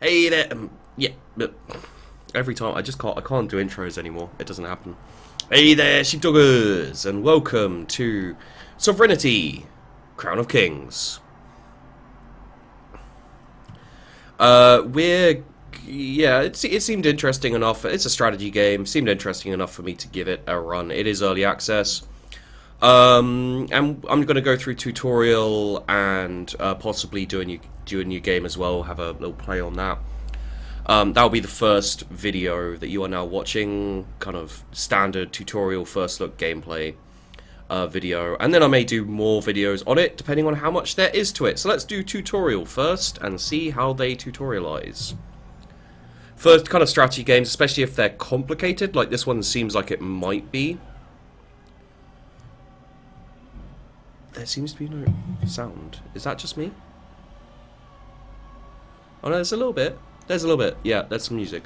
Hey there. Yeah, but every time I can't do intros anymore. It doesn't happen. Hey there, sheepdoggers, and welcome to Sovereignty, Crown of Kings. We're yeah, it seemed interesting enough. It's a strategy game. Seemed interesting enough for me to give it a run. It is early access. And I'm going to go through tutorial and possibly do a new game as well. Have a little play on that. That'll be the first video that you are now watching, kind of standard tutorial first look gameplay video, and then I may do more videos on it depending on how much there is to it. So let's do tutorial first and see how they tutorialize. First, kind of strategy games, especially if they're complicated, like this one seems like it might be. There seems to be no sound. Is that just me? Oh no, there's a little bit. There's a little bit. Yeah, there's some music.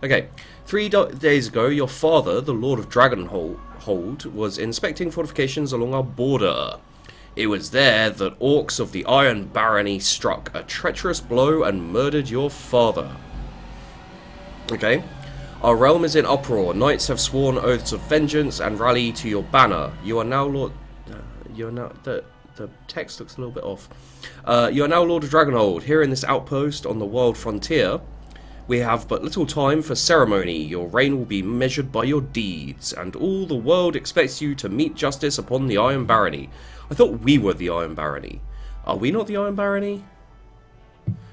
Okay. 3 days ago, your father, the Lord of Dragonhold, was inspecting fortifications along our border. It was there that Orcs of the Iron Barony struck a treacherous blow and murdered your father. Okay. Our realm is in uproar. Knights have sworn oaths of vengeance and rally to your banner. You are now Lord... You're now... The text looks a little bit off. You are now Lord of Dragonhold. Here in this outpost on the wild frontier, we have but little time for ceremony. Your reign will be measured by your deeds, and all the world expects you to meet justice upon the Iron Barony. I thought we were the Iron Barony. Are we not the Iron Barony?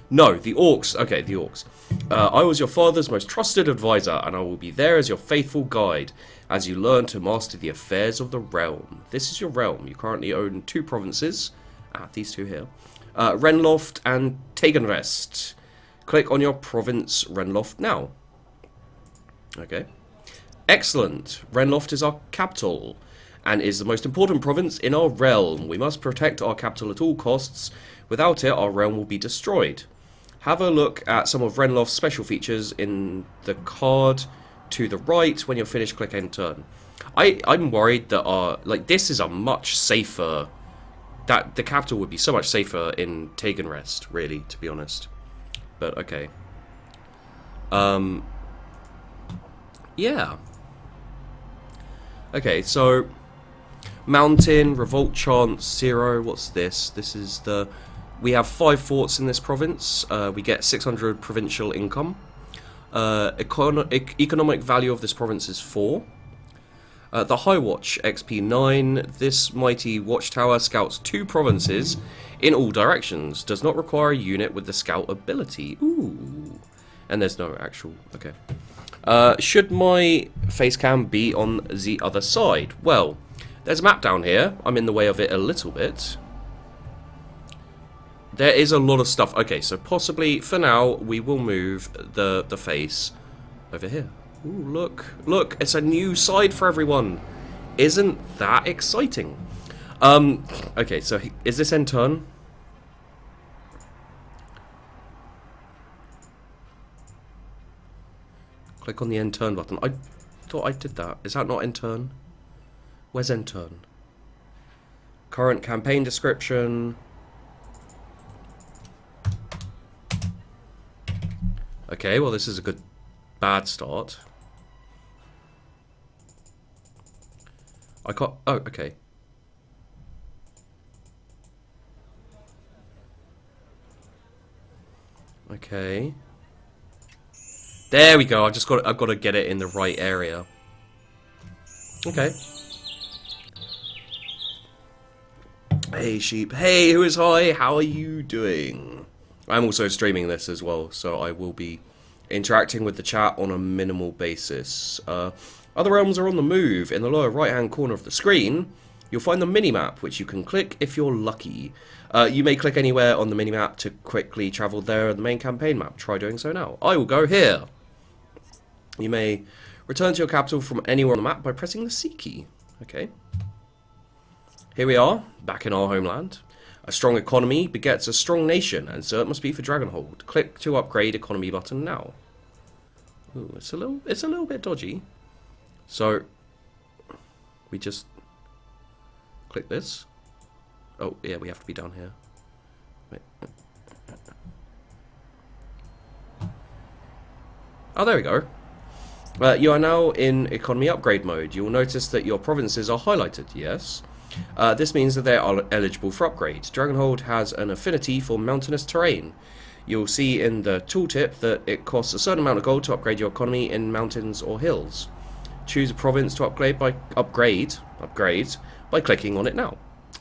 No, the Orcs. Okay, the Orcs. I was your father's most trusted advisor, and I will be there as your faithful guide, as you learn to master the affairs of the realm. This is your realm. You currently own 2 provinces. These 2 here. Renloft and Tegenrest. Click on your province, Renloft, now. Okay. Excellent. Renloft is our capital, and is the most important province in our realm. We must protect our capital at all costs. Without it, our realm will be destroyed. Have a look at some of Renloft's special features in the card to the right. When you're finished, click end turn. I'm worried that this is a much safer... That the capital would be so much safer in Tegenrest, really, to be honest. But okay. Yeah. Okay, so Mountain, Revolt Chance, 0. What's this? This is the... We have 5 forts in this province. We get 600 provincial income. Economic value of this province is 4. The High Watch, XP 9. This mighty watchtower scouts 2 provinces in all directions. Does not require a unit with the scout ability. Ooh. And there's no actual... Okay. Should my face cam be on the other side? Well, there's a map down here. I'm in the way of it a little bit. There is a lot of stuff. Okay, so possibly, for now, we will move the face over here. Ooh, look. Look, it's a new side for everyone. Isn't that exciting? Okay, so is this end turn? Click on the end turn button. I thought I did that. Is that not end turn? Where's end turn? Current campaign description. Okay, well this is a bad start. I can't... Oh, okay. Okay. There we go. I've got to get it in the right area. Okay. Hey sheep. Hey, who is hi? How are you doing? I'm also streaming this as well, so I will be interacting with the chat on a minimal basis. Other realms are on the move. In the lower right-hand corner of the screen, you'll find the minimap, which you can click if you're lucky. You may click anywhere on the minimap to quickly travel there on the main campaign map. Try doing so now. I will go here. You may return to your capital from anywhere on the map by pressing the C key. Okay. Here we are, back in our homeland. A strong economy begets a strong nation, and so it must be for Dragonhold. Click to upgrade economy button now. Ooh, it's a little bit dodgy. So we just click this. Oh yeah, we have to be down here. Wait. Oh, there we go. You are now in economy upgrade mode. You will notice that your provinces are highlighted, yes. This means that they are eligible for upgrade. Dragonhold has an affinity for mountainous terrain. You'll see in the tooltip that it costs a certain amount of gold to upgrade your economy in mountains or hills. Choose a province to upgrade by clicking on it now.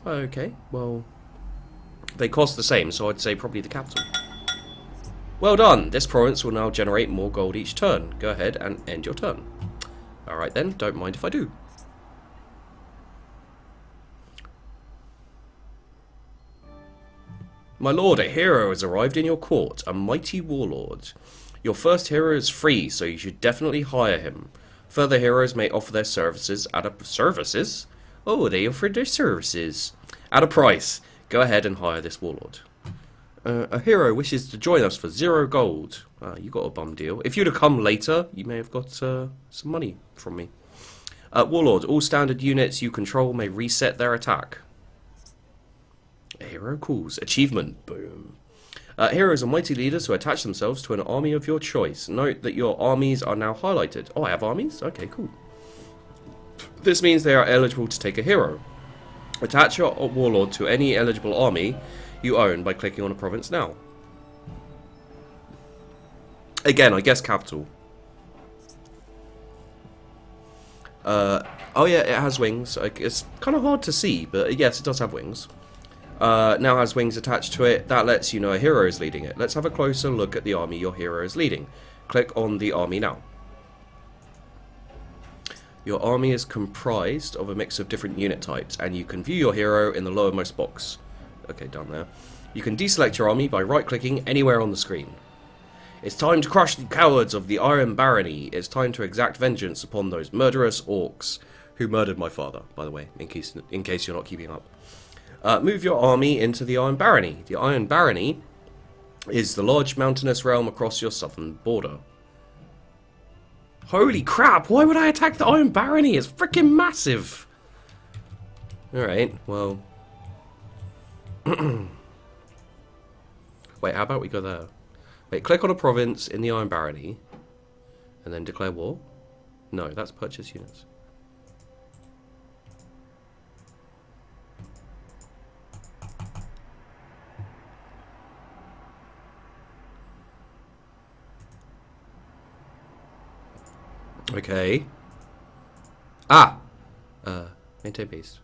Okay, well, they cost the same, so I'd say probably the capital. Well done. This province will now generate more gold each turn. Go ahead and end your turn. Alright then, don't mind if I do. My lord, a hero has arrived in your court, a mighty warlord. Your first hero is free, so you should definitely hire him. Further heroes may offer their services at a... Services? Oh, they offer their services. At a price. Go ahead and hire this warlord. A hero wishes to join us for 0 gold. You got a bum deal. If you'd have come later, you may have got some money from me. Warlord, all standard units you control may reset their attack. A hero calls. Achievement. Boom. Heroes are mighty leaders who attach themselves to an army of your choice. Note that your armies are now highlighted. Oh, I have armies? Okay, cool. This means they are eligible to take a hero. Attach your warlord to any eligible army you own by clicking on a province now. Again, I guess capital. Oh yeah, it has wings. It's kind of hard to see, but yes, it does have wings. Now has wings attached to it. That lets you know a hero is leading it. Let's have a closer look at the army your hero is leading. Click on the army now. Your army is comprised of a mix of different unit types, and you can view your hero in the lowermost box. Okay, down there. You can deselect your army by right-clicking anywhere on the screen. It's time to crush the cowards of the Iron Barony. It's time to exact vengeance upon those murderous orcs who murdered my father, by the way, in case you're not keeping up. Move your army into the Iron Barony. The Iron Barony is the large mountainous realm across your southern border. Holy crap, why would I attack the Iron Barony? It's freaking massive! Alright, well... Wait, how about we go there? Wait, click on a province in the Iron Barony, and then declare war? No, that's purchase units. Okay. Maintain beast.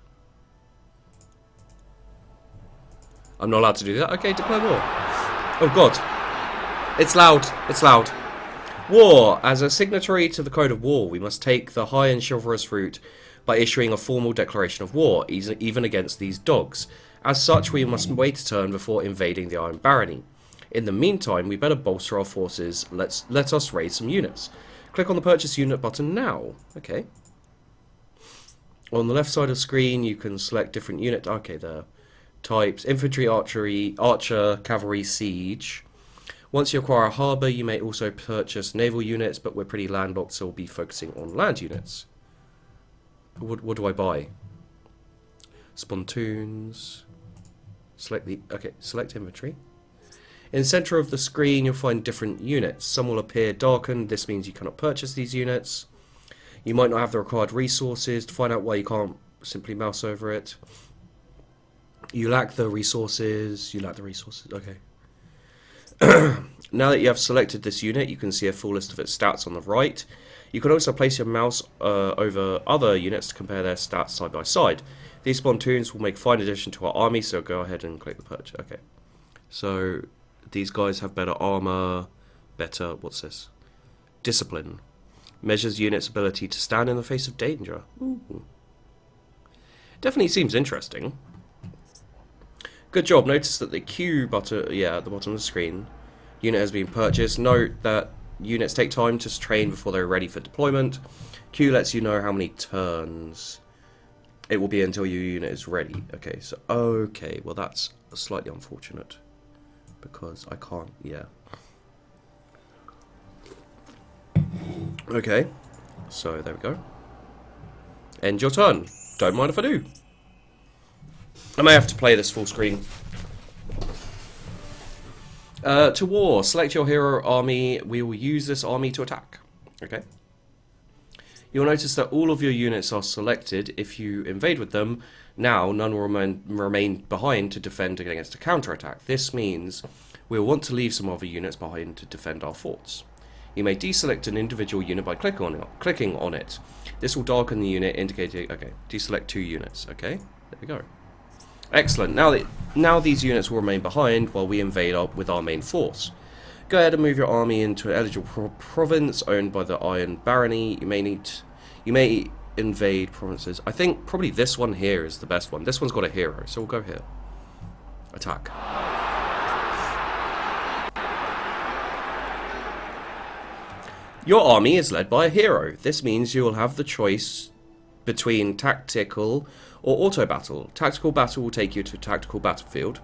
I'm not allowed to do that. Okay, declare war. Oh god. It's loud. It's loud. War. As a signatory to the Code of War, we must take the high and chivalrous route by issuing a formal declaration of war, even against these dogs. As such, we must wait a turn before invading the Iron Barony. In the meantime, we better bolster our forces. Let us raise some units. Click on the purchase unit button now. Okay. On the left side of the screen, you can select different unit. Okay, there. Types: infantry, archery, archer, cavalry, siege. Once you acquire a harbour, you may also purchase naval units, but we're pretty landlocked, so we'll be focusing on land units. What do I buy? Spontoons. Select infantry. In the centre of the screen, you'll find different units. Some will appear darkened. This means you cannot purchase these units. You might not have the required resources. To find out why you can't, simply mouse over it. You lack the resources. Okay. Now that you have selected this unit, you can see a full list of its stats on the right. You can also place your mouse over other units to compare their stats side by side. These spontoons will make a fine addition to our army, so go ahead and click the purchase. Okay. So... these guys have better armor, better, what's this? Discipline. Measures units' ability to stand in the face of danger. Ooh. Definitely seems interesting. Good job. Notice that the Q button, at the bottom of the screen, unit has been purchased. Note that units take time to train before they're ready for deployment. Q lets you know how many turns it will be until your unit is ready. Okay, so, okay, well that's slightly unfortunate. Because I can't, yeah. Okay, so there we go. End your turn. Don't mind if I do. I may have to play this full screen. To war, select your hero army. We will use this army to attack. Okay. You'll notice that all of your units are selected. If you invade with them, now none will remain behind to defend against a counterattack. This means we'll want to leave some other units behind to defend our forts. You may deselect an individual unit by clicking on it. This will darken the unit, indicating... Okay, deselect 2 units. Okay, there we go. Excellent. Now these units will remain behind while we invade with our main force. Go ahead and move your army into an eligible province owned by the Iron Barony. You may invade provinces. I think probably this one here is the best one. This one's got a hero, so we'll go here. Attack. Your army is led by a hero. This means you will have the choice between tactical or auto battle. Tactical battle will take you to a tactical battlefield.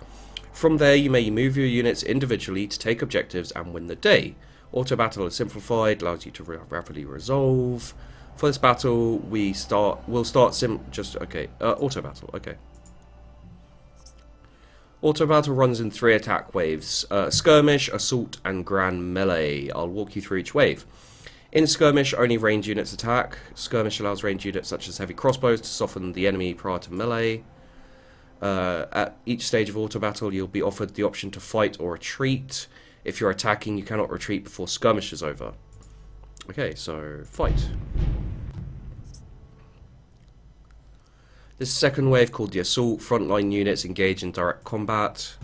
From there, you may move your units individually to take objectives and win the day. Auto battle is simplified, allows you to rapidly resolve. For this battle, we'll start auto battle. Okay. Auto battle runs in 3 attack waves: skirmish, assault, and grand melee. I'll walk you through each wave. In skirmish, only ranged units attack. Skirmish allows ranged units such as heavy crossbows to soften the enemy prior to melee. At each stage of auto battle, you'll be offered the option to fight or retreat. If you're attacking, you cannot retreat before skirmish is over. Okay, so fight. This second wave, called the assault, frontline units engage in direct combat.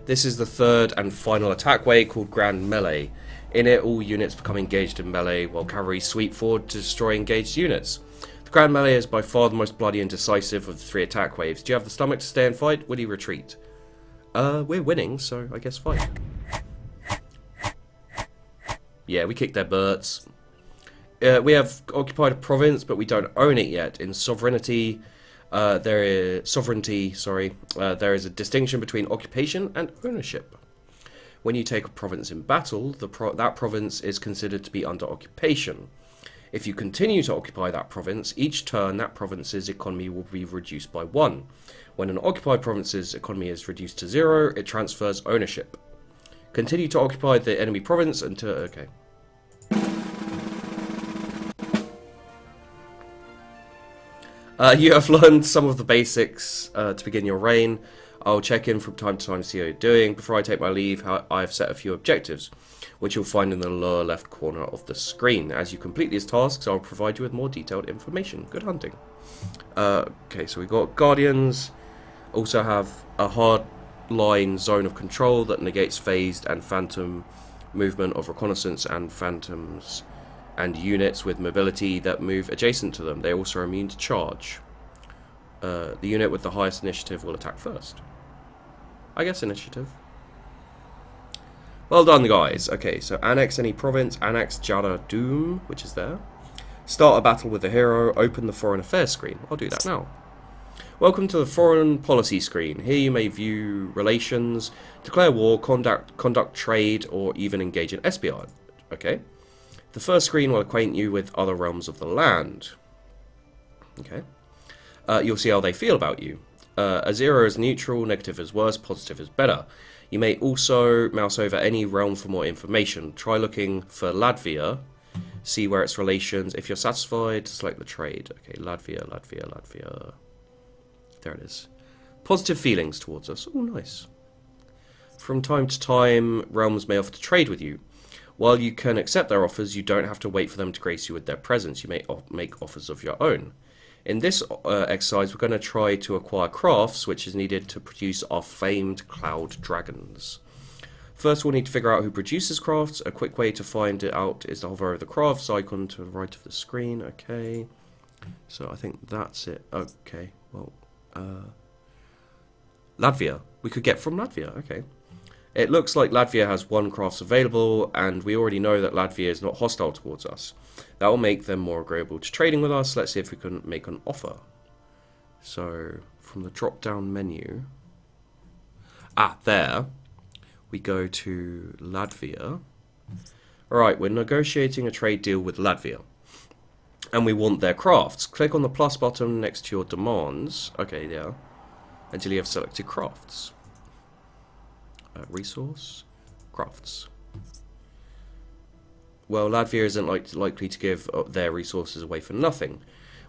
This is the third and final attack wave, called Grand Melee. In it, all units become engaged in melee, while cavalry sweep forward to destroy engaged units. The Grand Melee is by far the most bloody and decisive of the 3 attack waves. Do you have the stomach to stay and fight? Will you retreat? We're winning, so I guess fight. Yeah, we kicked their butts. We have occupied a province, but we don't own it yet. In sovereignty, there is a distinction between occupation and ownership. When you take a province in battle, that province is considered to be under occupation. If you continue to occupy that province, each turn that province's economy will be reduced by 1. When an occupied province's economy is reduced to 0, it transfers ownership. Continue to occupy the enemy province until... Okay. You have learned some of the basics to begin your reign. I'll check in from time to time to see how you're doing. Before I take my leave, I've set a few objectives, which you'll find in the lower left corner of the screen. As you complete these tasks, I'll provide you with more detailed information. Good hunting. Okay, so we've got Guardians. Also have a hard line zone of control that negates phased and phantom movement of reconnaissance and phantoms, and units with mobility that move adjacent to them. They also are immune to charge. The unit with the highest initiative will attack first. I guess initiative. Well done, guys. Okay, so annex any province. Annex Jada Doom, which is there. Start a battle with a hero. Open the foreign affairs screen. I'll do that now. Welcome to the foreign policy screen. Here you may view relations, declare war, conduct trade, or even engage in espionage. Okay. The first screen will acquaint you with other realms of the land. Okay. You'll see how they feel about you. A 0 is neutral, negative is worse, positive is better. You may also mouse over any realm for more information. Try looking for Latvia. See where its relations. If you're satisfied, select the trade. Okay, Latvia. There it is. Positive feelings towards us. Oh, nice. From time to time, realms may offer to trade with you. While you can accept their offers, you don't have to wait for them to grace you with their presence. You may make offers of your own. In this exercise, we're going to try to acquire crafts, which is needed to produce our famed cloud dragons. First, we'll need to figure out who produces crafts. A quick way to find it out is to hover over the crafts icon to the right of the screen. Okay, so I think that's it. Okay, well, Latvia. We could get from Latvia. Okay. It looks like Latvia has 1 crafts available, and we already know that Latvia is not hostile towards us. That will make them more agreeable to trading with us. Let's see if we can make an offer. So, from the drop-down menu... there. We go to Latvia. Alright, we're negotiating a trade deal with Latvia. And we want their crafts. Click on the plus button next to your demands. Okay, yeah. until you have selected crafts. Resource, crafts. Well, Latvia isn't likely to give their resources away for nothing.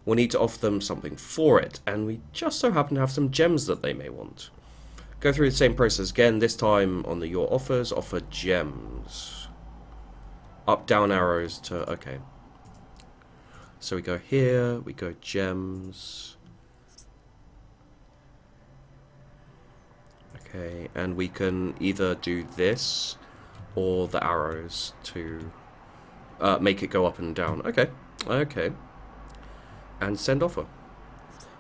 We'll need to offer them something for it, and we just so happen to have some gems that they may want. Go through the same process again, this time on the your offers, offer gems. Up, down arrows to, okay. So we go here, we go gems. Okay, and we can either do this or the arrows to make it go up and down. Okay, okay. And send offer.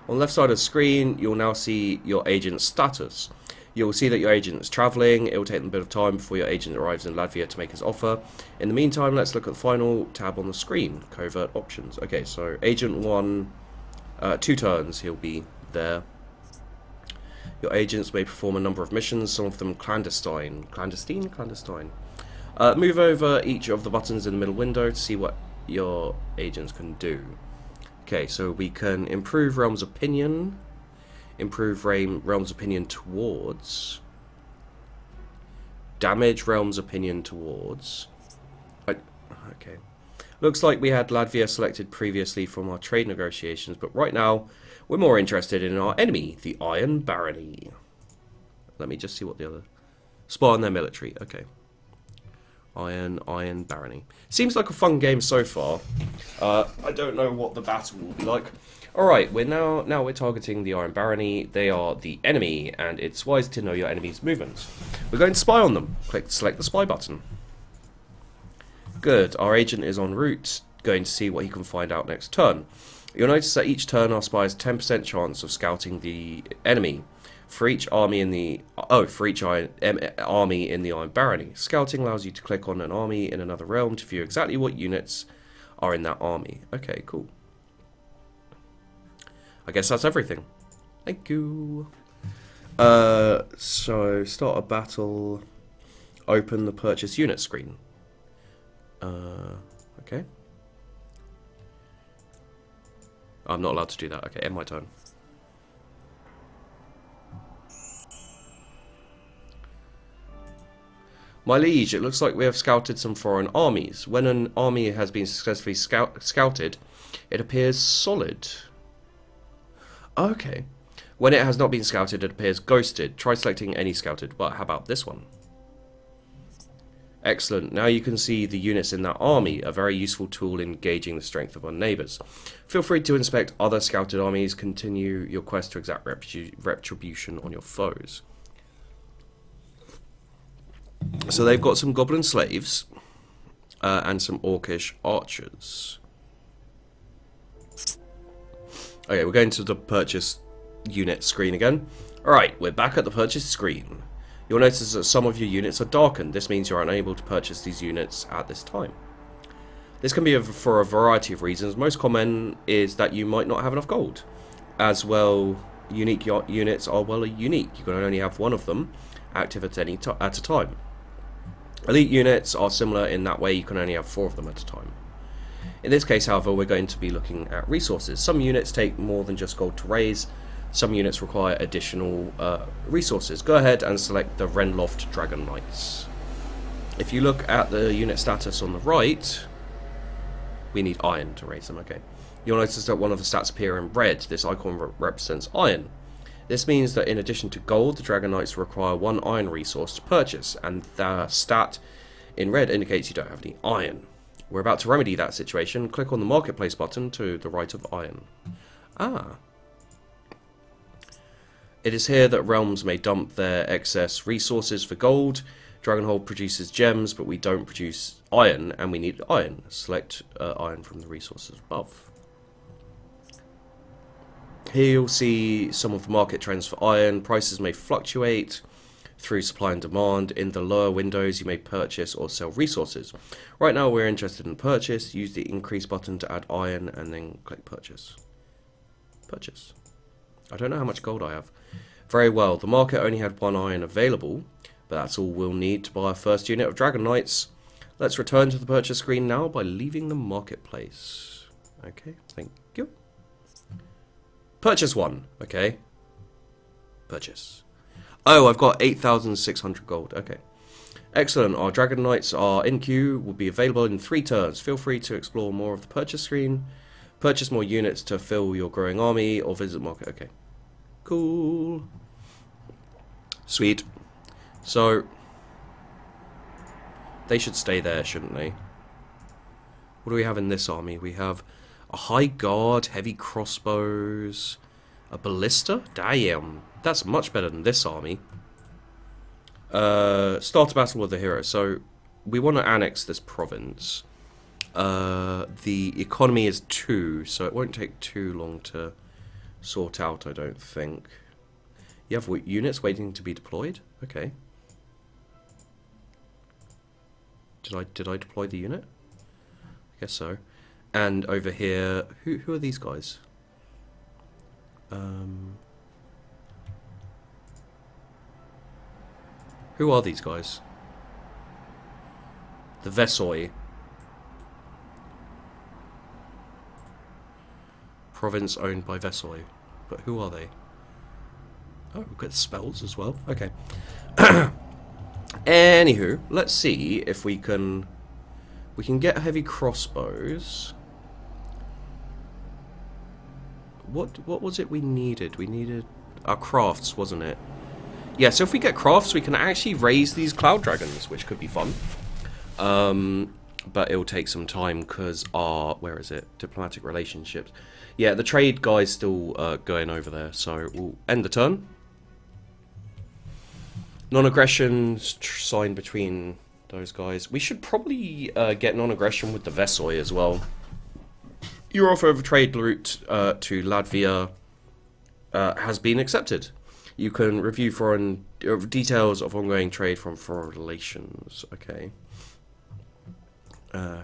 On the left side of the screen, you'll now see your agent's status. You'll see that your agent is travelling. It will take them a bit of time before your agent arrives in Latvia to make his offer. In the meantime, let's look at the final tab on the screen, Covert Options. Okay, so Agent 1, 2 turns, he'll be there. Your agents may perform a number of missions, some of them clandestine. Clandestine? Clandestine. Move over each of the buttons in the middle window to see what your agents can do. Okay, so we can improve Realm's Opinion, improve Realm's Opinion towards, damage Realm's Opinion towards. Okay. Looks like we had Latvia selected previously from our trade negotiations, but right now we're more interested in our enemy, the Iron Barony. Let me just see what the other... Spy on their military, okay. Iron Barony. Seems like a fun game so far. I don't know what the battle will be like. Alright, now we're targeting the Iron Barony. They are the enemy, and it's wise to know your enemy's movements. We're going to spy on them. Select the spy button. Good, our agent is en route, going to see what he can find out next turn. You'll notice that each turn our spy has 10% chance of scouting the enemy. For each army in the army in the Iron Barony, scouting allows you to click on an army in another realm to view exactly what units are in that army. Okay, cool. I guess that's everything. Thank you. So start a battle. Open the purchase unit screen. Okay. I'm not allowed to do that. Okay, end my turn. My liege, it looks like we have scouted some foreign armies. When an army has been successfully scouted, it appears solid. Okay. When it has not been scouted, it appears ghosted. Try selecting any scouted, but how about this one? Excellent. Now you can see the units in that army, a very useful tool in gauging the strength of our neighbours. Feel free to inspect other scouted armies. Continue your quest to exact retribution on your foes. So they've got some goblin slaves and some orcish archers. Okay, we're going to the purchase unit screen again. Alright, we're back at the purchase screen. You'll notice that some of your units are darkened. This means you're unable to purchase these units at this time. This can be for a variety of reasons. Most common is that you might not have enough gold. As well, unique units are unique. You can only have one of them active at a time. Elite units are similar in that way, you can only have 4 of them at a time. In this case, however, we're going to be looking at resources. Some units take more than just gold to raise. Some units require additional resources. Go ahead and select the Renloft Dragon Knights. If you look at the unit status on the right, we need iron to raise them, okay. You'll notice that one of the stats appear in red. This icon represents iron. This means that in addition to gold, the Dragon Knights require 1 iron resource to purchase, and the stat in red indicates you don't have any iron. We're about to remedy that situation. Click on the Marketplace button to the right of iron. Ah. It is here that realms may dump their excess resources for gold. Dragonhold produces gems, but we don't produce iron, and we need iron. Select iron from the resources above. Here you'll see some of the market trends for iron. Prices may fluctuate through supply and demand. In the lower windows you may purchase or sell resources. Right now we're interested in purchase. Use the increase button to add iron and then click purchase. Purchase. I don't know how much gold I have. Very well, the market only had 1 iron available, but that's all we'll need to buy our first unit of Dragon Knights. Let's return to the purchase screen now by leaving the marketplace. Okay, thank you. Purchase 1, okay. Purchase. Oh, I've got 8,600 gold. Okay. Excellent. Our Dragon Knights are in queue. Will be available in 3 turns. Feel free to explore more of the purchase screen. Purchase more units to fill your growing army or visit market. Okay. Cool. Sweet. So, they should stay there, shouldn't they? What do we have in this army? We have a high guard, heavy crossbows, a ballista? Damn. That's much better than this army. Start a battle with the hero. So, we want to annex this province. The economy is 2, so it won't take too long to sort out, I don't think. You have units waiting to be deployed? Okay. Did I deploy the unit? I guess so. And over here, who are these guys? Who are these guys? The Vesoi. Province owned by Vesoi. But who are they? Oh, we've got spells as well. Okay. Anywho, let's see if we can get heavy crossbows. What was it we needed? We needed our crafts, wasn't it? Yeah, so if we get crafts, we can actually raise these cloud dragons, which could be fun. But it'll take some time because our, where is it? Diplomatic relationships. Yeah, the trade guy's still going over there, so we'll end the turn. Non-aggression signed between those guys. We should probably get non-aggression with the Vesoi as well. Your offer of a trade route to Latvia has been accepted. You can review foreign details of ongoing trade from foreign relations. Okay.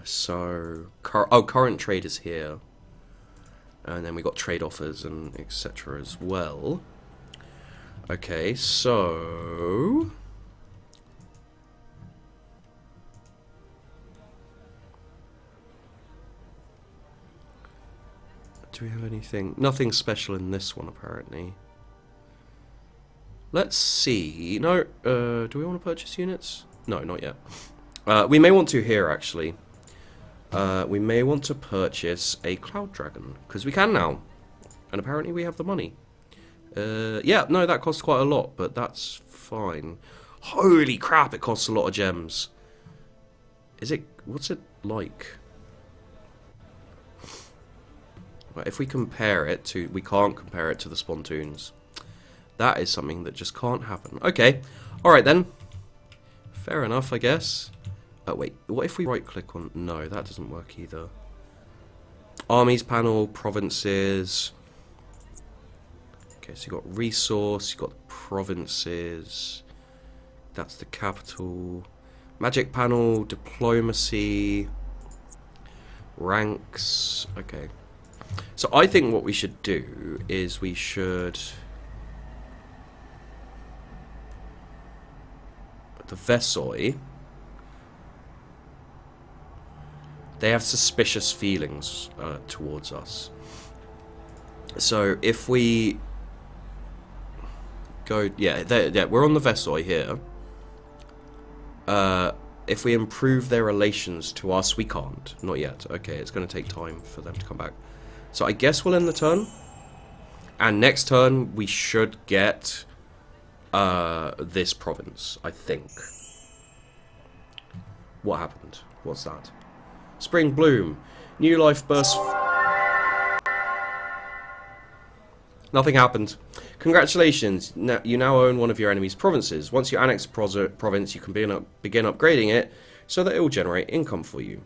So current trade is here, and then we got trade offers and etc. as well. Okay, so do we have anything? Nothing special in this one apparently. Let's see. No, do we want to purchase units? No, not yet. We may want to here, actually. We may want to purchase a Cloud Dragon, because we can now. And apparently we have the money. Yeah, no, that costs quite a lot, but that's fine. Holy crap, it costs a lot of gems. Is it... what's it like? Well, if we compare it to... we can't compare it to the Spontoons. That is something that just can't happen. Okay, alright then. Fair enough, I guess. Oh, wait, what if we right-click on... no, that doesn't work either. Armies panel, provinces. Okay, so you've got resource, you've got provinces. That's the capital. Magic panel, diplomacy. Ranks. Okay. So I think what we should do is we should... the Vesoi, they have suspicious feelings towards us. So if we go, yeah, we're on the Vesoi here. If we improve their relations to us, we can't. Not yet. Okay, it's going to take time for them to come back. So I guess we'll end the turn. And next turn, we should get... this province, I think. What happened? What's that? Spring bloom. New life bursts. Nothing happened. Congratulations. You now own one of your enemy's provinces. Once you annex a province, you can begin upgrading it so that it will generate income for you.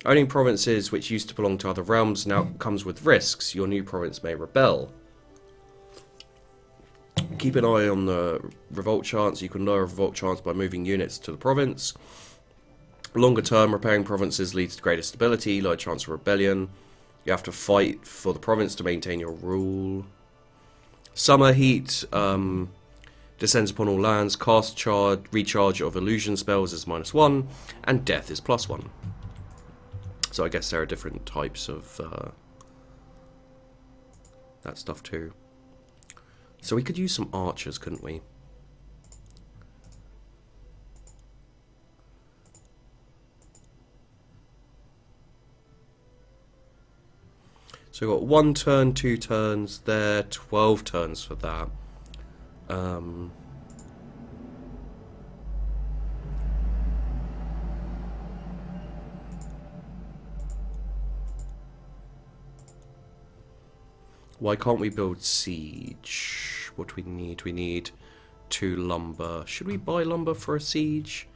Owning provinces which used to belong to other realms now comes with risks. Your new province may rebel. Keep an eye on the revolt chance. You can lower revolt chance by moving units to the province. Longer term, repairing provinces leads to greater stability, lower chance of rebellion. You have to fight for the province to maintain your rule. Summer heat descends upon all lands. Cast charge, recharge of illusion spells is -1, and death is +1. So I guess there are different types of that stuff too. So we could use some archers, couldn't we? So we've got 1 turn, 2 turns there, 12 turns for that. Why can't we build siege? What do we need? We need 2 lumber. Should we buy lumber for a siege?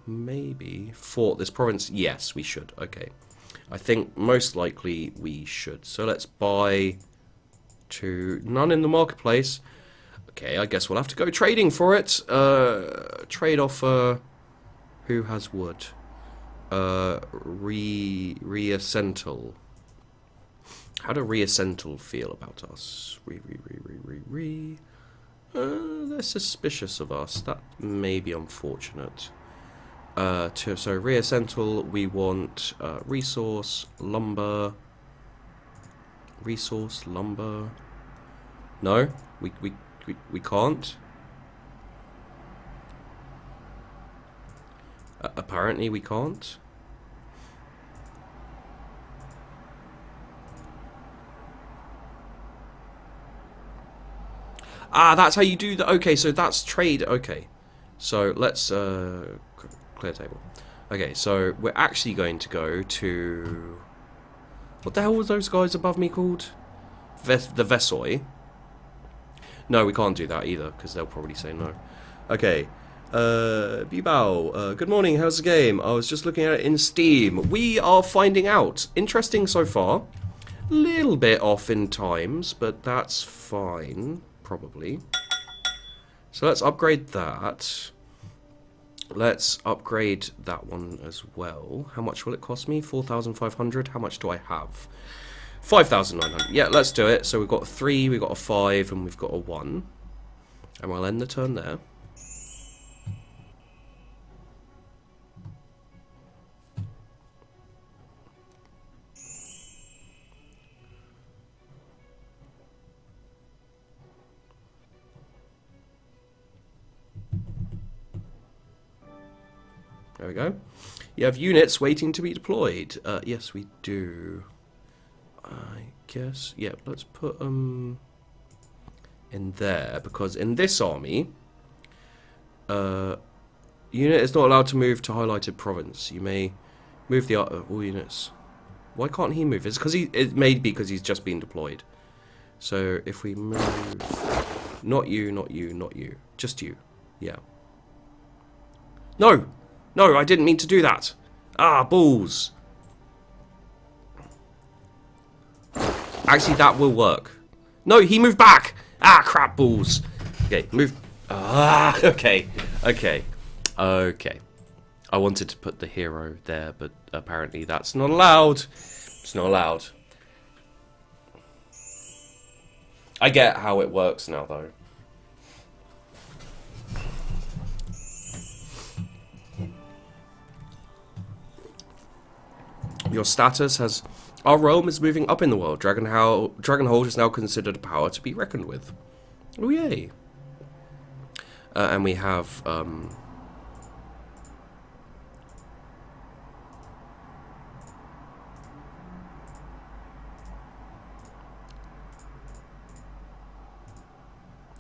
Maybe. Fort this province? Yes, we should. Okay. I think most likely we should. So let's buy 2. None in the marketplace. Okay, I guess we'll have to go trading for it. Trade offer. Who has wood? Reascental. How do Reascental feel about us? They're suspicious of us. That may be unfortunate. So Reascental, we want resource, lumber. Resource, lumber. No, we can't. Apparently we can't. Ah, that's how you do that. Okay, so that's trade. Okay, so let's clear table. Okay, so we're actually going to go to... What the hell was those guys above me called? The Vesoi. No, we can't do that either, because they'll probably say no. Okay. Bibao, good morning, how's the game? I was just looking at it in Steam. We are finding out. Interesting so far. Little bit off in times, but that's fine, probably. So let's upgrade that. Let's upgrade that one as well. How much will it cost me? 4,500. How much do I have? 5,900. Yeah, let's do it. So we've got a 3, we've got a 5, and we've got a 1. And we'll end the turn there. There we go. You have units waiting to be deployed. Yes, we do. I guess. Yeah, let's put them in there, because in this army, unit is not allowed to move to highlighted province. You may move the all units. Why can't he move? It's because it may be because he's just been deployed. So if we move, not you, not you, not you, just you. Yeah. No. No, I didn't mean to do that. Ah, balls. Actually, that will work. No, he moved back. Ah, crap, balls. Okay, move. Ah, okay. Okay. Okay. I wanted to put the hero there, but apparently that's not allowed. It's not allowed. I get how it works now, though. Your status has... Our realm is moving up in the world. Dragonhold is now considered a power to be reckoned with. Oh, yay. And we have...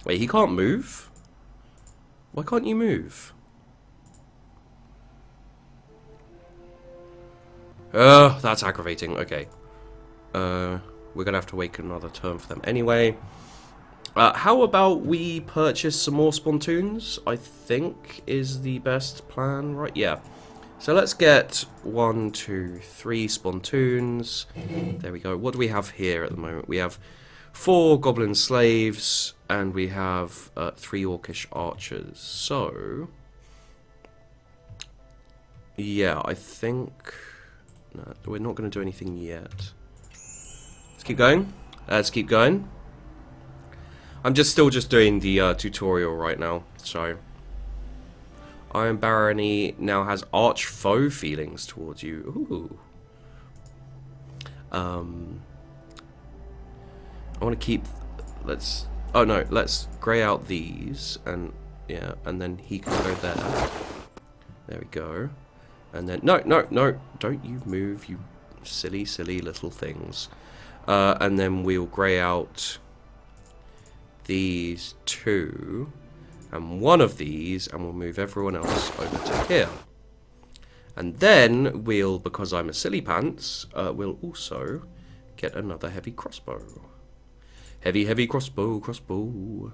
Wait, he can't move? Why can't you move? That's aggravating. Okay. We're gonna have to wait another turn for them anyway. How about we purchase some more spontoons? I think is the best plan, right? Yeah. So let's get 1, 2, 3 spontoons. There we go. What do we have here at the moment? We have 4 goblin slaves, and we have 3 orcish archers. So, yeah, I think... No, we're not going to do anything yet. Let's keep going. Let's keep going. I'm still just doing the tutorial right now, so... Iron Barony now has arch foe feelings towards you. Ooh. I want to keep... Oh no, let's grey out these, and yeah, and then he can go there. There we go. And then, no, don't you move, you silly, silly little things. And then we'll grey out these two, and one of these, and we'll move everyone else over to here. And then we'll, because I'm a silly pants, we'll also get another heavy crossbow. Heavy crossbow.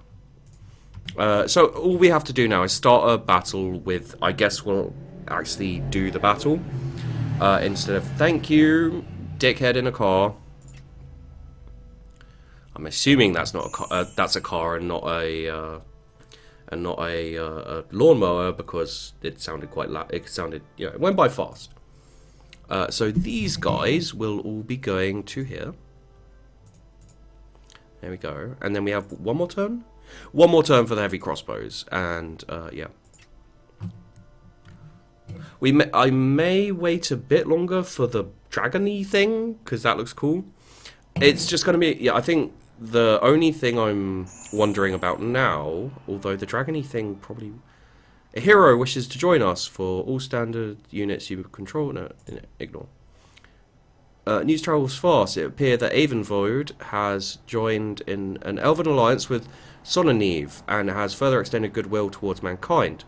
So all we have to do now is start a battle with, I guess we'll actually do the battle. Instead of, thank you, dickhead in a car. I'm assuming that's not a car, that's a car and not a lawnmower, because it sounded quite loud. It sounded, you know, it went by fast. So these guys will all be going to here. There we go. And then we have one more turn? One more turn for the heavy crossbows. And, yeah. I may wait a bit longer for the dragony thing, because that looks cool. It's just going to be... Yeah, I think the only thing I'm wondering about now, although the dragony thing probably... A hero wishes to join us. For all standard units you control. No, ignore. News travels fast. It appears that Avenvoid has joined in an elven alliance with Sonanive and has further extended goodwill towards mankind.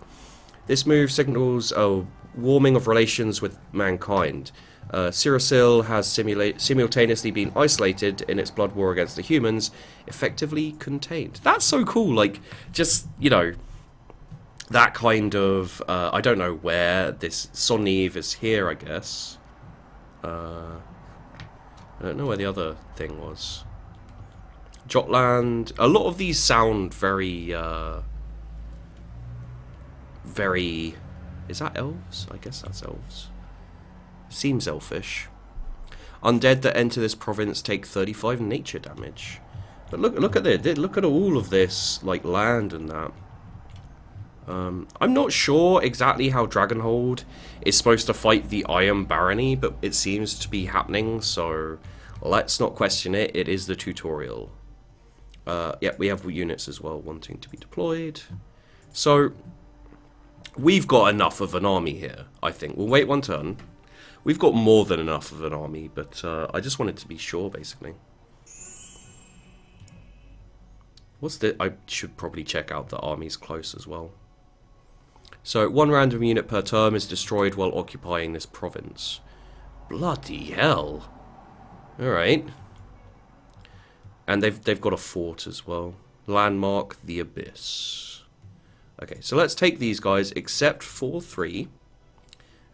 This move signals a warming of relations with mankind. Cirasil has simultaneously been isolated in its blood war against the humans, effectively contained. That's so cool. Like, just, you know, that kind of... I don't know where this Sonanive is here, I guess. I don't know where the other thing was. Jotland. A lot of these sound very, very... Is that elves? I guess that's elves. Seems elfish. Undead that enter this province take 35 nature damage. But look at it. Look at all of this, like, land and that. I'm not sure exactly how Dragonhold is supposed to fight the Iron Barony, but it seems to be happening, so let's not question it. It is the tutorial. Yeah, we have units as well wanting to be deployed. So, we've got enough of an army here, I think. We'll wait one turn. We've got more than enough of an army, but I just wanted to be sure, basically. What's the... I should probably check out the armies close as well. So, one random unit per term is destroyed while occupying this province. Bloody hell. Alright. And they've got a fort as well. Landmark the Abyss. Okay, so let's take these guys, except for 3,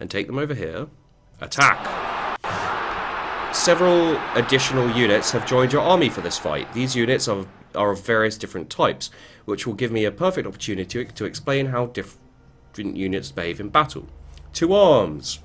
and take them over here. Attack! Several additional units have joined your army for this fight. These units are of various different types, which will give me a perfect opportunity to explain how different units behave in battle. To arms!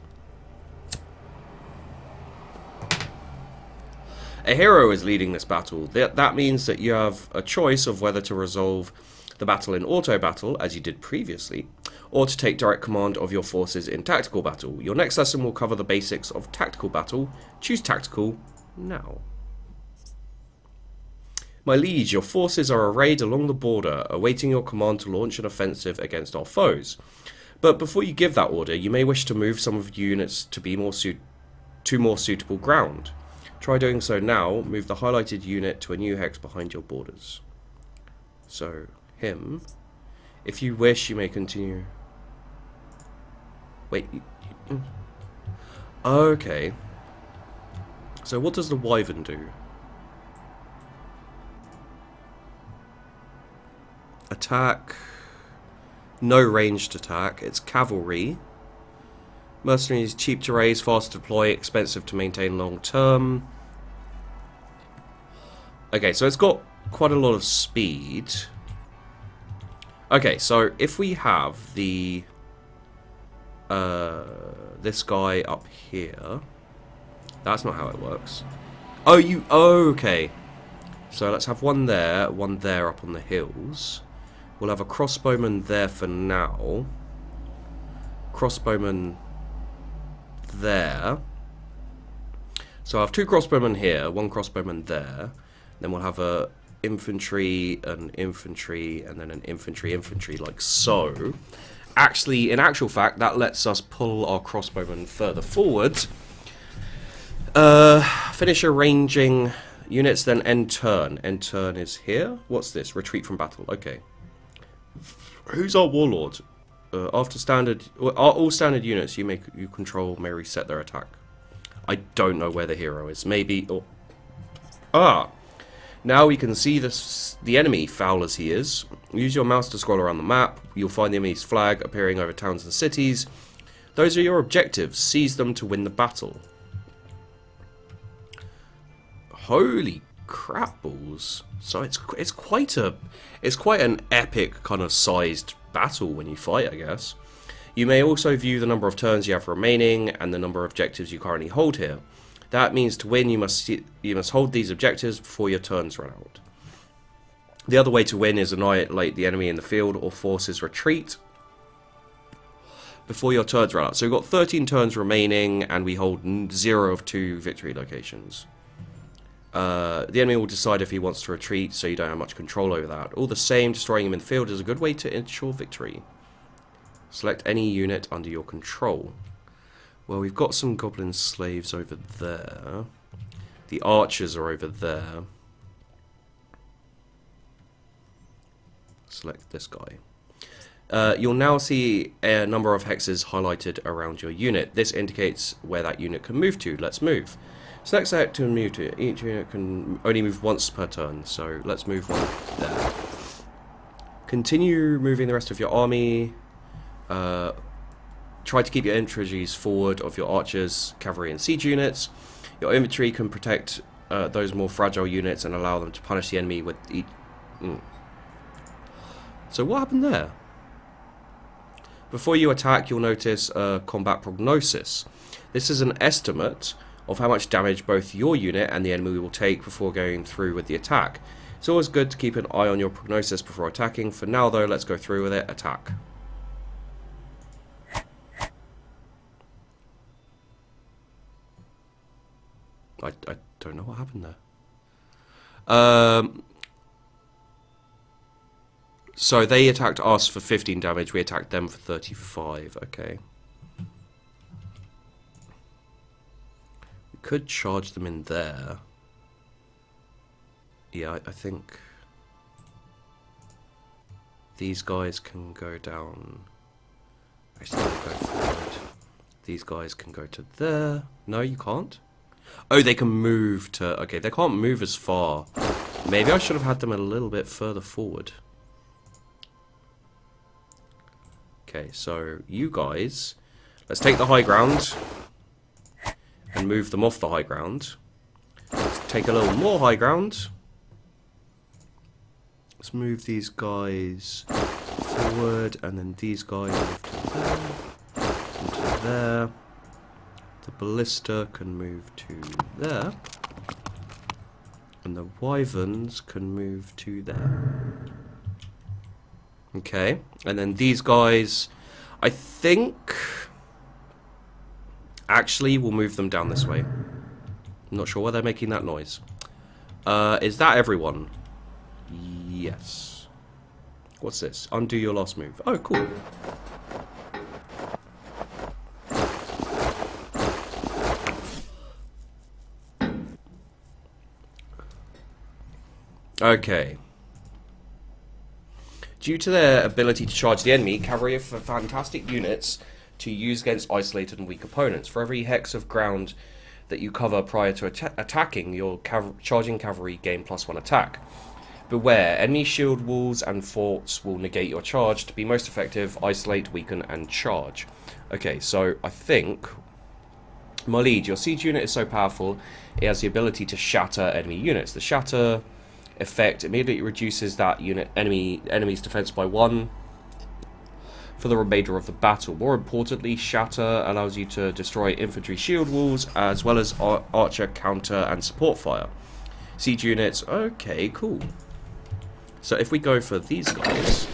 A hero is leading this battle. That means that you have a choice of whether to resolve the battle in auto battle, as you did previously, or to take direct command of your forces in tactical battle. Your next lesson will cover the basics of tactical battle. Choose tactical now. My liege, your forces are arrayed along the border, awaiting your command to launch an offensive against our foes. But before you give that order, you may wish to move some of your units to more suitable ground. Try doing so now. Move the highlighted unit to a new hex behind your borders. So, him. If you wish, you may continue. Wait. Okay. So what does the wyvern do? Attack. No ranged attack. It's cavalry. Mercenaries, cheap to raise, fast to deploy, expensive to maintain long term. Okay, so it's got quite a lot of speed. Okay, so if we have the this guy up here, that's not how it works. Oh, okay. So let's have one there up on the hills. We'll have a crossbowman there for now. Crossbowman there. So I have 2 crossbowmen here, 1 crossbowman there. Then we'll have a infantry, an infantry, and then an infantry, like so. Actually, in actual fact, that lets us pull our crossbowmen further forward. Finish arranging units, then end turn. End turn is here. What's this? Retreat from battle. Okay. Who's our warlord? After standard, all standard units you control may reset their attack. I don't know where the hero is. Maybe. Now we can see the enemy, foul as he is. Use your mouse to scroll around the map. You'll find the enemy's flag appearing over towns and cities. Those are your objectives. Seize them to win the battle. Holy crap balls! So it's quite an epic kind of sized battle when you fight, I guess. You may also view the number of turns you have remaining and the number of objectives you currently hold here. That means to win, you must hold these objectives before your turns run out. The other way to win is annihilate the enemy in the field or force his retreat before your turns run out. So we've got 13 turns remaining, and we hold 0 of 2 victory locations. The enemy will decide if he wants to retreat, so you don't have much control over that. All the same, destroying him in the field is a good way to ensure victory. Select any unit under your control. Well, we've got some goblin slaves over there. The archers are over there. Select this guy. You'll now see a number of hexes highlighted around your unit. This indicates where that unit can move to. Let's move. Select sector and move to it. Each unit can only move once per turn, so let's move one there. Continue moving the rest of your army. Try to keep your infantries forward of your archers, cavalry and siege units. Your infantry can protect those more fragile units and allow them to punish the enemy with each... So what happened there? Before you attack, you'll notice combat prognosis. This is an estimate of how much damage both your unit and the enemy will take before going through with the attack. It's always good to keep an eye on your prognosis before attacking. For now though, let's go through with it. Attack. I don't know what happened there. So they attacked us for 15 damage, we attacked them for 35, okay. We could charge them in there. Yeah, I think these guys can go down. Actually, go forward. These guys can go to there. No, you can't? Oh, they can move to... Okay, they can't move as far. Maybe I should have had them a little bit further forward. Okay, so you guys... Let's take the high ground and move them off the high ground. Let's take a little more high ground. Let's move these guys forward, and then these guys move to there, and to there. The ballista can move to there, and the wyverns can move to there. Okay, and then these guys, I think, actually we'll move them down this way. I'm not sure why they're making that noise. Is that everyone? Yes. What's this? Undo your last move. Oh, cool. Okay. Due to their ability to charge the enemy, cavalry are fantastic units to use against isolated and weak opponents. For every hex of ground that you cover prior to attacking, your charging cavalry gain +1 attack. Beware, enemy shield walls and forts will negate your charge. To be most effective, isolate, weaken, and charge. Okay, so I think... My lead, your siege unit is so powerful, it has the ability to shatter enemy units. The shatter effect immediately reduces that enemy's defense by 1 for the remainder of the battle. More importantly, shatter allows you to destroy infantry shield walls as well as archer counter and support fire. Siege units, okay, cool. So if we go for these guys,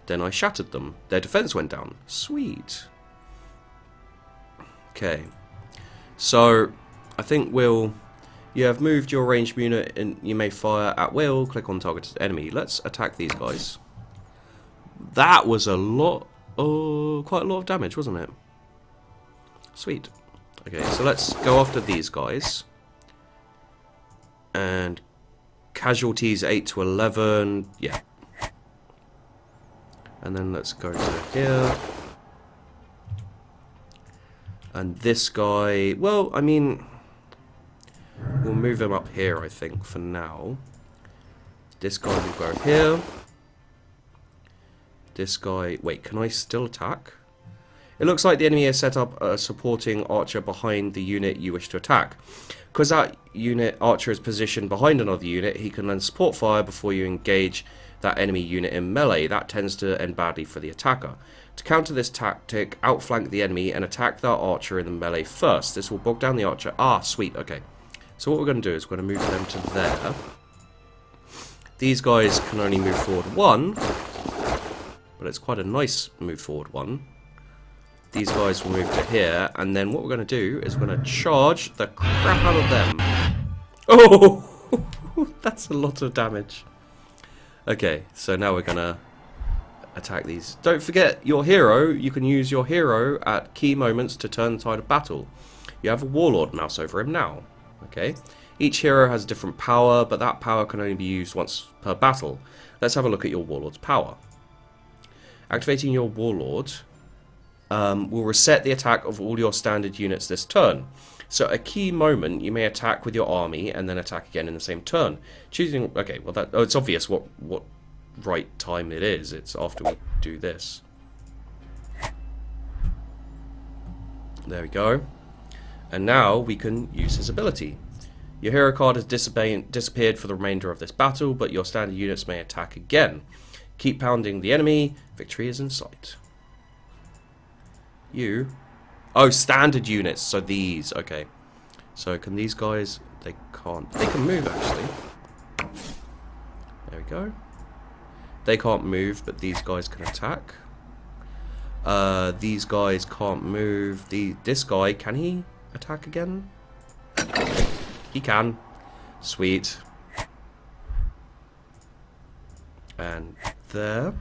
then I shattered them. Their defense went down. Sweet. Okay. So I think we'll You have moved your ranged unit and you may fire at will. Click on targeted enemy. Let's attack these guys. That was a lot, quite a lot of damage, wasn't it? Sweet. Okay, so let's go after these guys. And casualties 8 to 11. Yeah. And then let's go to here. And this guy, well, I mean, we'll move him up here, I think, for now. This guy will go here. This guy, wait, can I still attack? It looks like the enemy has set up a supporting archer behind the unit you wish to attack. Because that unit archer is positioned behind another unit, he can then support fire before you engage that enemy unit in melee. That tends to end badly for the attacker. To counter this tactic, outflank the enemy and attack that archer in the melee first. This will bog down the archer. Ah, sweet, okay. So what we're going to do is we're going to move them to there. These guys can only move forward one, but it's quite a nice move forward one. These guys will move to here, and then what we're going to do is we're going to charge the crap out of them. Oh, that's a lot of damage. Okay, so now we're going to attack these. Don't forget your hero. You can use your hero at key moments to turn the tide of battle. You have a Warlord mouse over him now. Okay, each hero has a different power, but that power can only be used once per battle. Let's have a look at your Warlord's power. Activating your Warlord will reset the attack of all your standard units this turn. So at a key moment, you may attack with your army and then attack again in the same turn. Choosing, okay, well that, it's obvious what right time it is. It's after we do this. There we go. And now we can use his ability. Your hero card has disappeared for the remainder of this battle, but your standard units may attack again. Keep pounding the enemy. Victory is in sight. You... Oh, standard units. So these. Okay. So can these guys... They can't... They can move, actually. There we go. They can't move, but these guys can attack. These guys can't move. This guy, can he attack again? He can. Sweet. And there.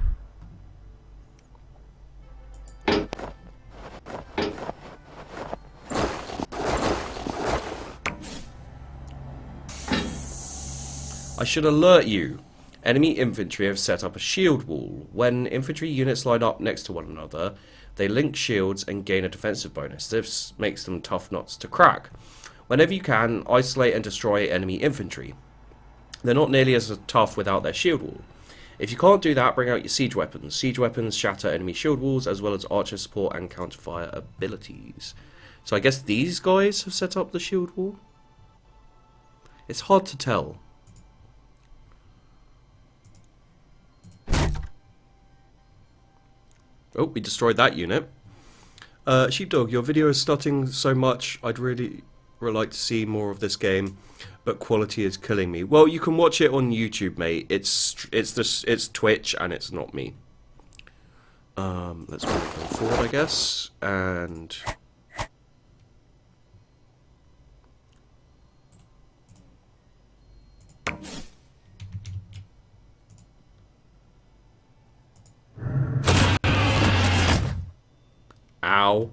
I should alert you. Enemy infantry have set up a shield wall. When infantry units line up next to one another, they link shields and gain a defensive bonus. This makes them tough nuts to crack. Whenever you can, isolate and destroy enemy infantry. They're not nearly as tough without their shield wall. If you can't do that, bring out your siege weapons. Siege weapons shatter enemy shield walls, as well as archer support and counterfire abilities. So I guess these guys have set up the shield wall? It's hard to tell. Oh, we destroyed that unit. Sheepdog, your video is stutting so much. I'd really like to see more of this game, but quality is killing me. Well, you can watch it on YouTube, mate. It's Twitch and it's not me. Let's move them forward, I guess, and ow.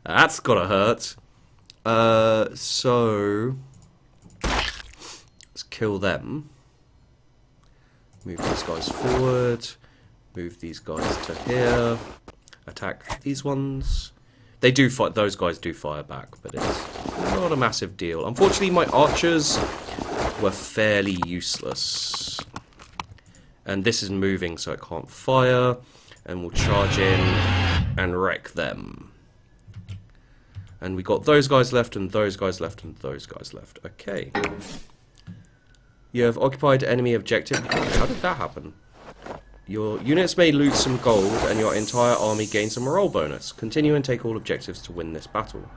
That's gotta hurt. So let's kill them. Move these guys forward. Move these guys to here. Attack these ones. They do fight. Those guys do fire back, but it's not a massive deal. Unfortunately, my archers were fairly useless. And this is moving, so it can't fire. And we'll charge in and wreck them. And we got those guys left, and those guys left, and those guys left. Okay. You have occupied enemy objective. How did that happen? Your units may lose some gold, and your entire army gains a morale bonus. Continue and take all objectives to win this battle.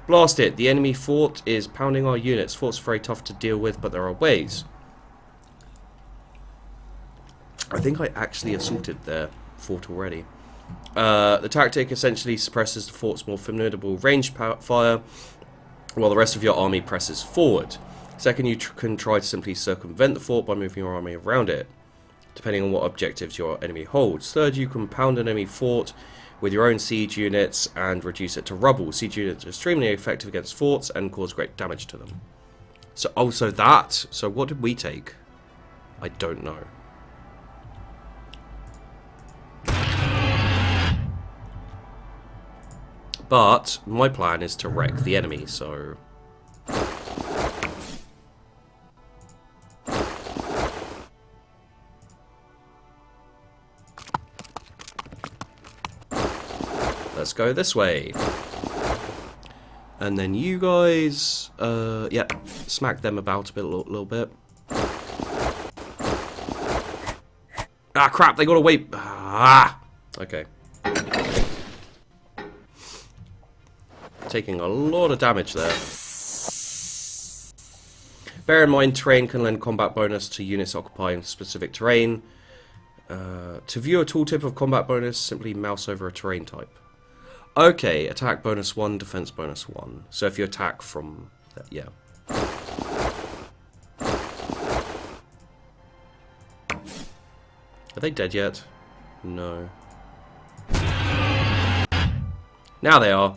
Blast it! The enemy fort is pounding our units. Fort's very tough to deal with, but there are ways. I think I actually assaulted their fort already. The tactic essentially suppresses the fort's more formidable ranged fire. while the rest of your army presses forward. Second, you can try to simply circumvent the fort by moving your army around it, depending on what objectives your enemy holds. Third, you can pound an enemy fort with your own siege units and reduce it to rubble. Siege units are extremely effective against forts and cause great damage to them. So, also that. So what did we take? I don't know. But my plan is to wreck the enemy, so... let's go this way. And then you guys, yeah, smack them about a bit, little bit. Ah, crap, they got away. Ah, okay. Taking a lot of damage there. Bear in mind, terrain can lend combat bonus to units occupying specific terrain. To view a tooltip of combat bonus, simply mouse over a terrain type. Okay, attack bonus 1, defense bonus 1. So if you attack from... yeah. Are they dead yet? No. Now they are.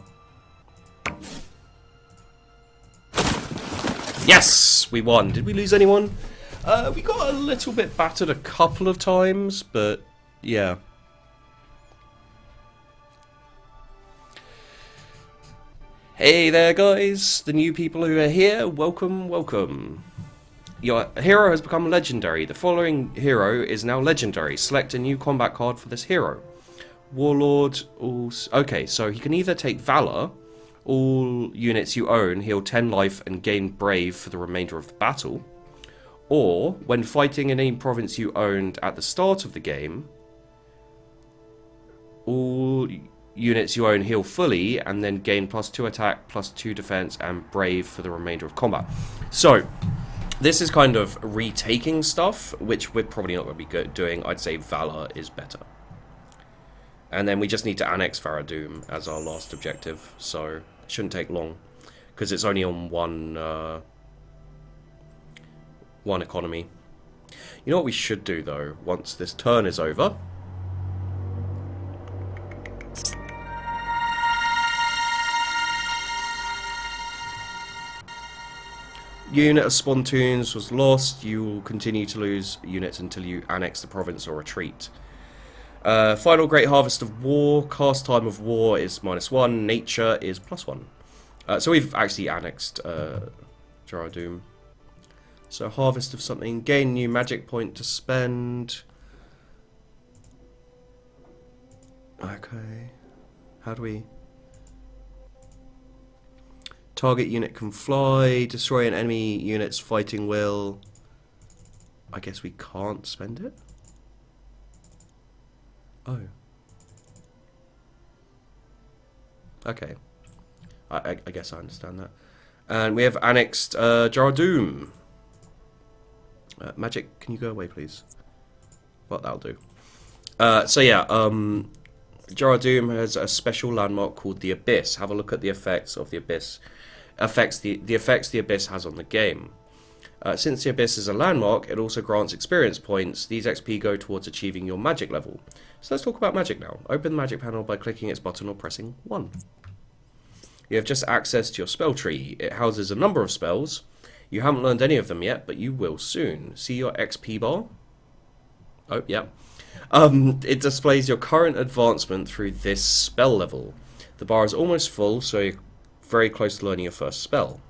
Yes! We won. Did we lose anyone? We got a little bit battered a couple of times, but yeah. Hey there guys, the new people who are here, welcome, welcome. Your hero has become legendary. The following hero is now legendary. Select a new combat card for this hero. Warlord, okay, so he can either take Valor, all units you own heal 10 life and gain Brave for the remainder of the battle, or when fighting in any province you owned at the start of the game, all units you own heal fully and then gain +2 attack, +2 defense, and Brave for the remainder of combat. So, this is kind of retaking stuff, which we're probably not going to be doing. I'd say Valor is better. And then we just need to annex Faradum as our last objective, so it shouldn't take long, because it's only on one economy. You know what we should do, though, once this turn is over? Unit of Spontoons was lost. You will continue to lose units until you annex the province or retreat. Final Great Harvest of War. Cast time of war is -1. Nature is +1. So we've actually annexed Jaradum. So Harvest of something. Gain new magic point to spend. Okay. How do we... Target unit can fly. Destroy an enemy unit's fighting will. I guess we can't spend it? Oh. Okay. I guess I understand that. And we have annexed Jaradum. Magic, can you go away, please? Well, that'll do. So yeah, Jaradum has a special landmark called the Abyss. Have a look at the effects of the Abyss. The effects the Abyss has on the game. Since the Abyss is a landmark, it also grants experience points. These XP go towards achieving your magic level. So let's talk about magic now. Open the magic panel by clicking its button or pressing 1. You have just access to your spell tree. It houses a number of spells. You haven't learned any of them yet, but you will soon. See your XP bar? Oh, yeah. It displays your current advancement through this spell level. The bar is almost full, so you're very close to learning your first spell.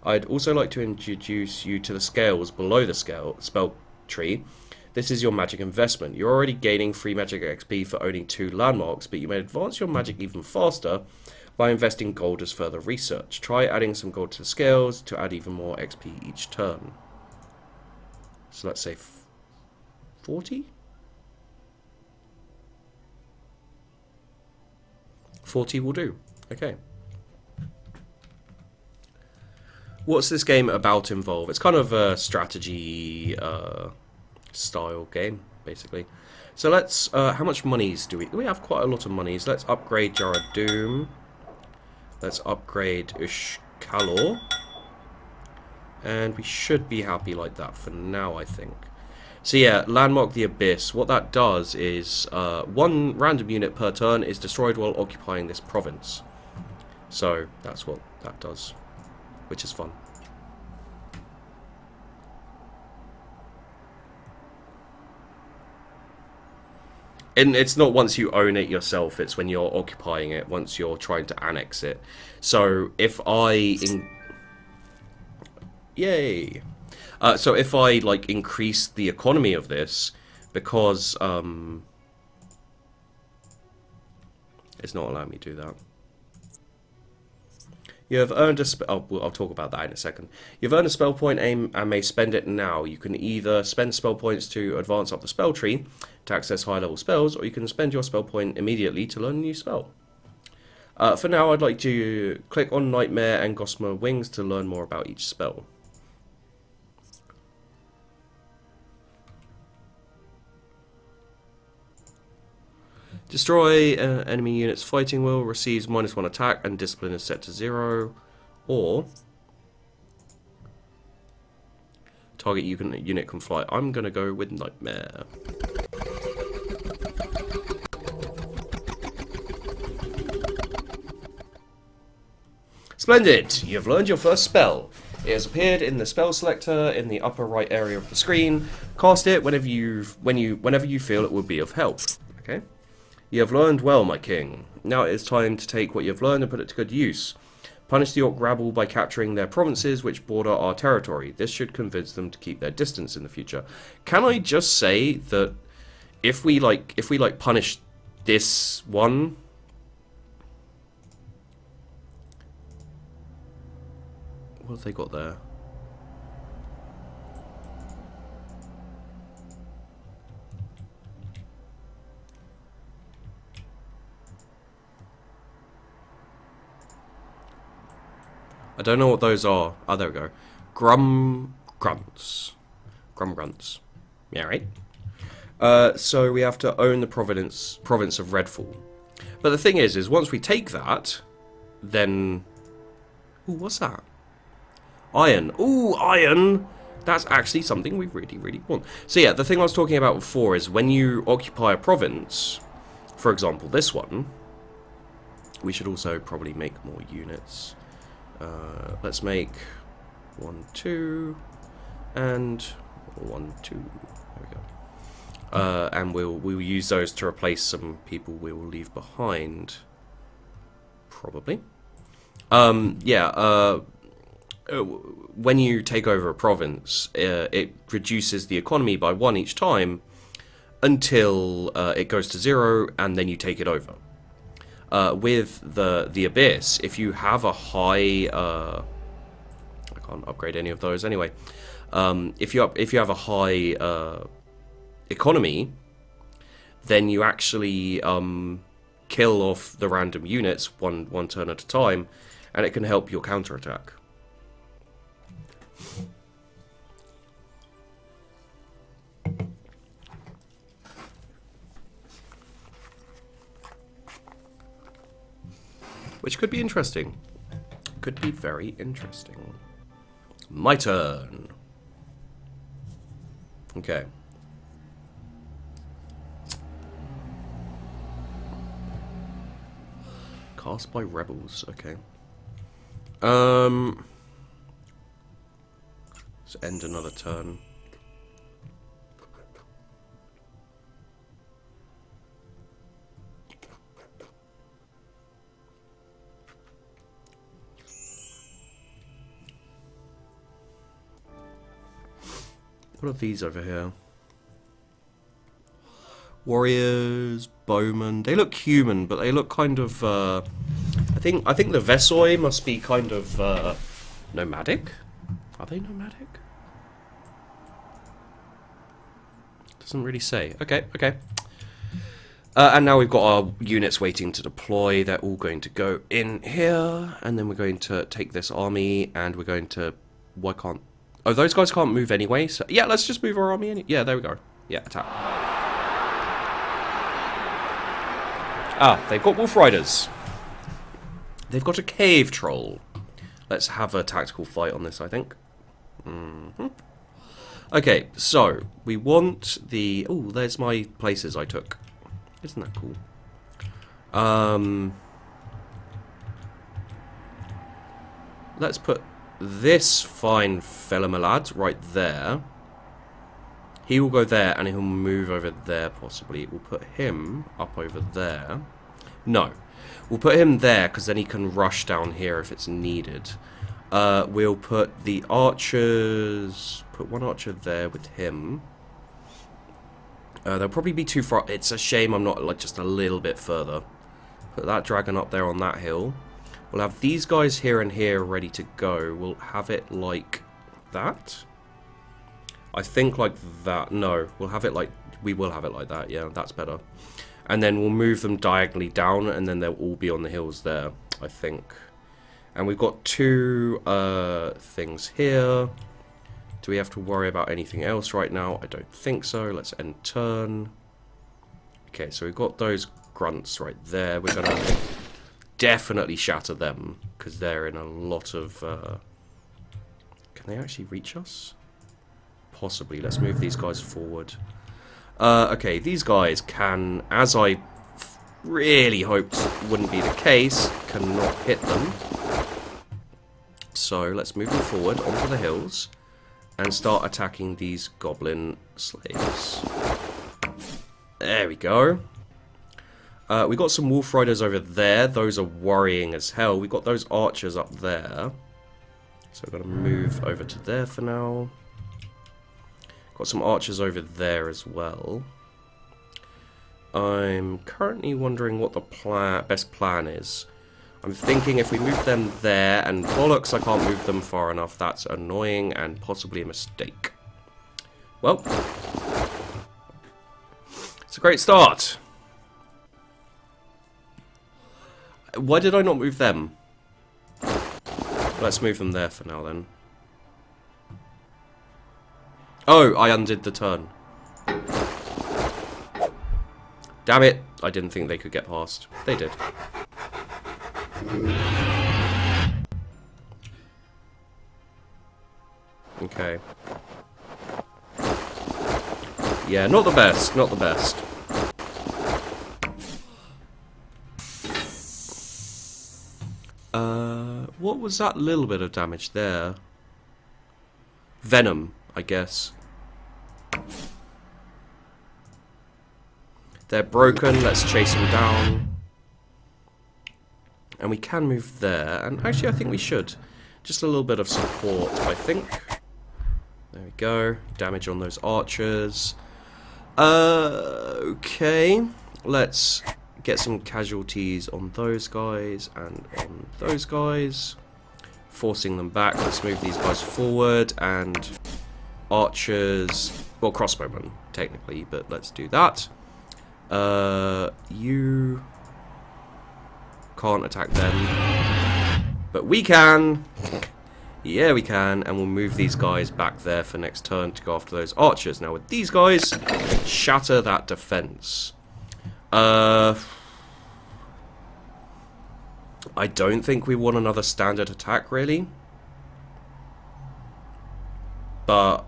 I'd also like to introduce you to the scales below the spell tree. This is your magic investment. You're already gaining free magic XP for owning 2 landmarks, but you may advance your magic even faster by investing gold as further research. Try adding some gold to the scales to add even more XP each turn. So let's say 40? 40 will do. Okay. What's this game about involve? It's kind of a strategy style game, basically. So let's, how much monies do we have? Quite a lot of monies. Let's upgrade Jaradum. Let's upgrade Calor. And we should be happy like that for now, I think. So yeah, landmark the Abyss. What that does is one random unit per turn is destroyed while occupying this province. So that's what that does, which is fun. And it's not once you own it yourself, it's when you're occupying it, once you're trying to annex it. So if I... Yay! So if I, like, increase the economy of this, because, it's not allowing me to do that. You have earned a spell... Oh, I'll talk about that in a second. You've earned a spell point and may spend it now. You can either spend spell points to advance up the spell tree to access high-level spells, or you can spend your spell point immediately to learn a new spell. For now, I'd like to click on Nightmare and Gossamer Wings to learn more about each spell. Destroy enemy unit's fighting will, receives -1 attack, and discipline is set to 0. Or target unit can fly. I'm going to go with Nightmare. Splendid! You have learned your first spell. It has appeared in the spell selector in the upper right area of the screen. Cast it whenever you feel it would be of help. Okay. You have learned well, my king. Now it is time to take what you have learned and put it to good use. Punish the Orc rabble by capturing their provinces which border our territory. This should convince them to keep their distance in the future. Can I just say that if we punish this one, what have they got there? I don't know what those are. Oh, there we go. Grunts. Yeah, right. So we have to own the province of Redfall. But the thing is once we take that, then... Ooh, what's that? Iron. Ooh, iron! That's actually something we really, really want. So yeah, the thing I was talking about before is when you occupy a province, for example, this one, we should also probably make more units. Let's make 1, 2, and 1, 2. There we go. And we'll use those to replace some people we will leave behind. Probably. Yeah. When you take over a province, it reduces the economy by 1 each time until it goes to 0, and then you take it over. With the Abyss, if you have a high, I can't upgrade any of those anyway. If you have a high economy, then you actually kill off the random units one turn at a time, and it can help your counterattack. Which could be interesting. Could be very interesting. My turn. Okay. Cast by rebels. Okay. Let's end another turn. What are these over here? Warriors, bowmen. They look human, but they look kind of. I think the Vesoi must be kind of nomadic. Are they nomadic? Doesn't really say. Okay, okay. And now we've got our units waiting to deploy. They're all going to go in here, and then we're going to take this army, and we're going to. Why can't? Oh, those guys can't move anyway, so... Yeah, let's just move our army. Yeah, there we go. Yeah, attack. Ah, they've got wolf riders. They've got a cave troll. Let's have a tactical fight on this, I think. Okay, so we want the... Oh, there's my places I took. Isn't that cool? Let's put this fine fella, my lad, right there. He will go there, and he'll move over there, possibly. We'll put him up over there. No. We'll put him there, because then he can rush down here if it's needed. We'll put the archers... Put one archer there with him. They'll probably be too far... It's a shame I'm not, like, just a little bit further. Put that dragon up there on that hill. We'll have these guys here and here ready to go. We'll have it like that. I think like that. No, we'll have it like... We will have it like that. Yeah, that's better. And then we'll move them diagonally down, and then they'll all be on the hills there, I think. And we've got two things here. Do we have to worry about anything else right now? I don't think so. Let's end turn. Okay, so we've got those grunts right there. We're going to definitely shatter them, because they're in a lot of... Can they actually reach us? Possibly. Let's move these guys forward. Okay, these guys can, as I really hoped wouldn't be the case, cannot hit them. So let's move them forward onto the hills and start attacking these goblin slaves. There we go. We got some wolf riders over there. Those are worrying as hell. We got those archers up there. So we're going to move over to there for now. Got some archers over there as well. I'm currently wondering what the best plan is. I'm thinking if we move them there, and bollocks, I can't move them far enough. That's annoying and possibly a mistake. Well, it's a great start. Why did I not move them? Let's move them there for now then. Oh, I undid the turn. Damn it. I didn't think they could get past. They did. Okay. Yeah, not the best. Not the best. What was that little bit of damage there? Venom, I guess. They're broken. Let's chase them down. And we can move there. And actually, I think we should. Just a little bit of support, I think. There we go. Damage on those archers. Okay. Let's get some casualties on those guys and on those guys. Forcing them back. Let's move these guys forward. And archers... Well, crossbowmen, technically. But let's do that. You... can't attack them. But we can. Yeah, we can. And we'll move these guys back there for next turn to go after those archers. Now with these guys, shatter that defense. I don't think we want another standard attack, really. But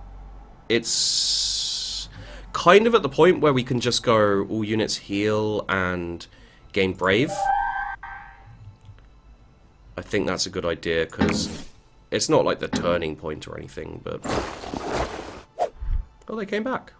it's kind of at the point where we can just go all units heal and gain brave. I think that's a good idea, because it's not like the turning point or anything, but... Oh, they came back.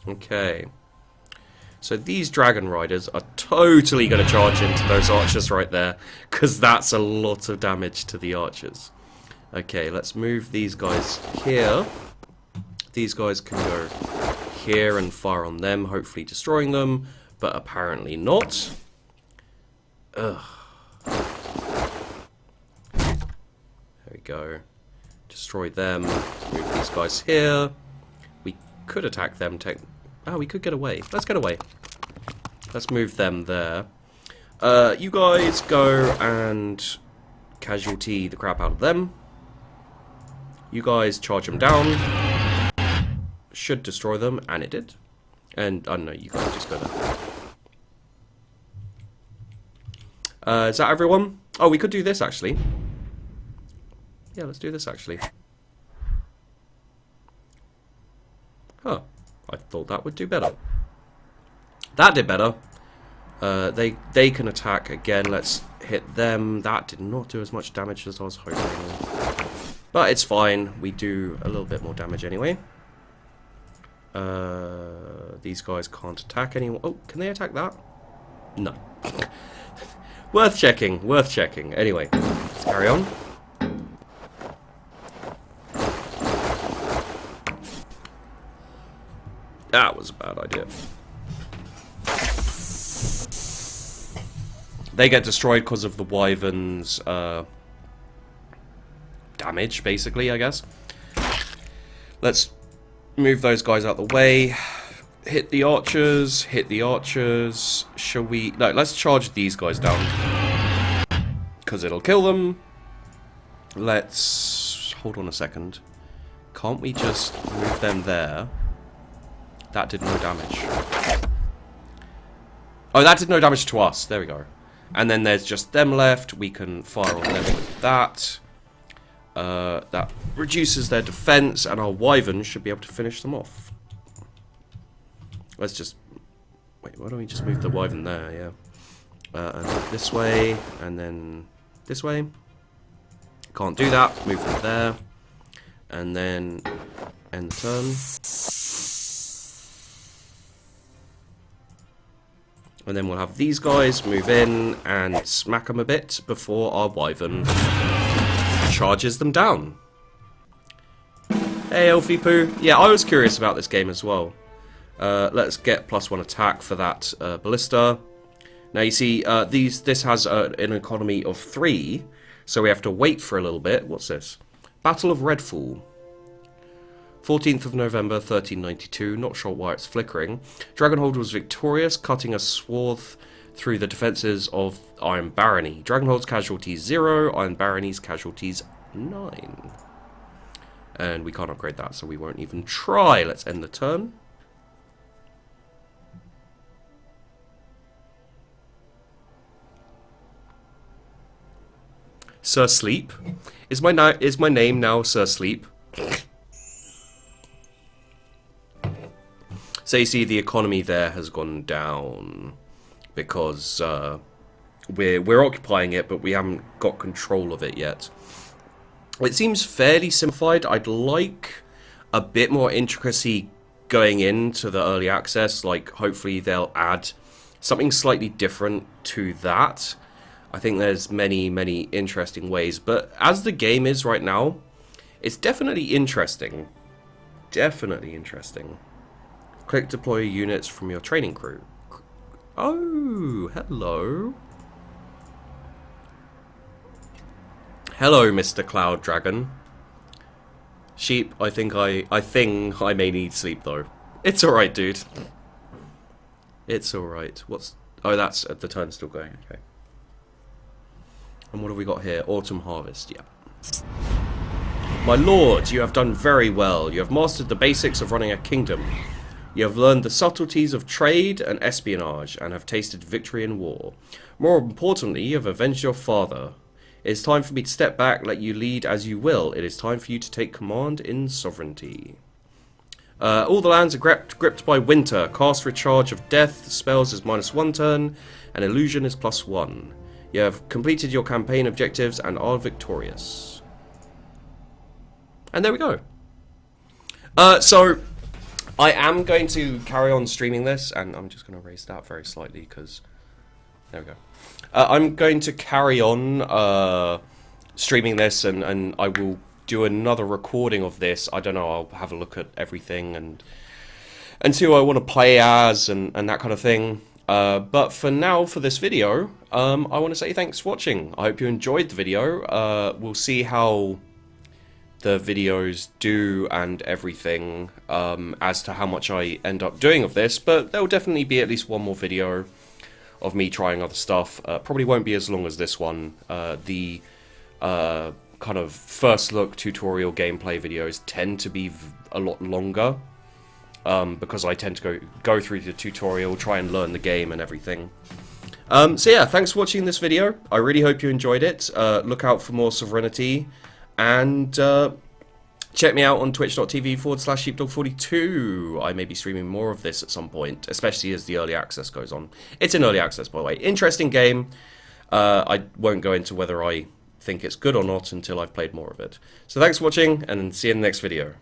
Okay. So these dragon riders are totally going to charge into those archers right there, because that's a lot of damage to the archers. Okay, let's move these guys here. These guys can go here and fire on them, hopefully destroying them, but apparently not. Ugh. There we go. Destroy them. Move these guys here. We could attack them. Oh, we could get away. Let's get away. Let's move them there. You guys go and casualty the crap out of them. You guys charge them down. Should destroy them, and it did. And I don't know, you guys just go there. Is that everyone? Oh, we could do this actually. Yeah, let's do this actually. Huh. I thought that would do better. That did better. They can attack again. Let's hit them. That did not do as much damage as I was hoping. But it's fine. We do a little bit more damage anyway. These guys can't attack anyone. Oh, can they attack that? No. Worth checking. Worth checking. Anyway, let's carry on. That was a bad idea. They get destroyed because of the wyvern's damage, basically, I guess. Let's move those guys out the way. Hit the archers. Hit the archers. Shall we... No, let's charge these guys down. Because it'll kill them. Let's... Hold on a second. Can't we just move them there? That did no damage. Oh, that did no damage to us. There we go. And then there's just them left. We can fire on them with that. That reduces their defense, and our wyvern should be able to finish them off. Let's just... Wait, why don't we just move the wyvern there? Yeah. And this way, and then this way. Can't do that. Move them there. And then end the turn. And then we'll have these guys move in and smack them a bit before our wyvern charges them down. Hey, Elfie Poo. Yeah, I was curious about this game as well. Let's get +1 attack for that ballista. Now you see, this has an economy of 3, so we have to wait for a little bit. What's this? Battle of Redfall. 14th of November, 1392. Not sure why it's flickering. Dragonhold was victorious, cutting a swath through the defences of Iron Barony. Dragonhold's casualties 0, Iron Barony's casualties 9. And we can't upgrade that, so we won't even try. Let's end the turn. Sir Sleep? Is my name now Sir Sleep? So you see the economy there has gone down because we're occupying it, but we haven't got control of it yet. It seems fairly simplified. I'd like a bit more intricacy going into the early access. Like, hopefully they'll add something slightly different to that. I think there's many, many interesting ways. But as the game is right now, it's definitely interesting. Definitely interesting. Click deploy units from your training crew. Oh, hello. Hello, Mr. Cloud Dragon. Sheep, I think I may need sleep though. It's alright, dude. It's alright. What's... Oh, that's... The turn's still going. Okay. And what have we got here? Autumn Harvest, yeah. My lord, you have done very well. You have mastered the basics of running a kingdom. You have learned the subtleties of trade and espionage, and have tasted victory in war. More importantly, you have avenged your father. It is time for me to step back, let you lead as you will. It is time for you to take command in sovereignty. All the lands are gripped by winter. Cast Recharge of Death. Spells is -1 turn, and Illusion is +1. You have completed your campaign objectives and are victorious. And there we go. So... I am going to carry on streaming this, and I'm just going to raise that very slightly, because... There we go. I'm going to carry on streaming this, and I will do another recording of this. I don't know, I'll have a look at everything, and see who I want to play as, and that kind of thing. But for now, for this video, I want to say thanks for watching. I hope you enjoyed the video. We'll see how the videos do and everything as to how much I end up doing of this, but there will definitely be at least one more video of me trying other stuff. Probably won't be as long as this one. The kind of first look tutorial gameplay videos tend to be a lot longer, because I tend to go through the tutorial, try and learn the game and everything. So yeah, thanks for watching this video. I really hope you enjoyed it. Look out for more Sovereignty, and check me out on twitch.tv/sheepdog42. I may be streaming more of this at some point, especially as the early access goes on. It's in early access, by the way. Interesting game. I won't go into whether I think it's good or not until I've played more of it. So thanks for watching, and see you in the next video.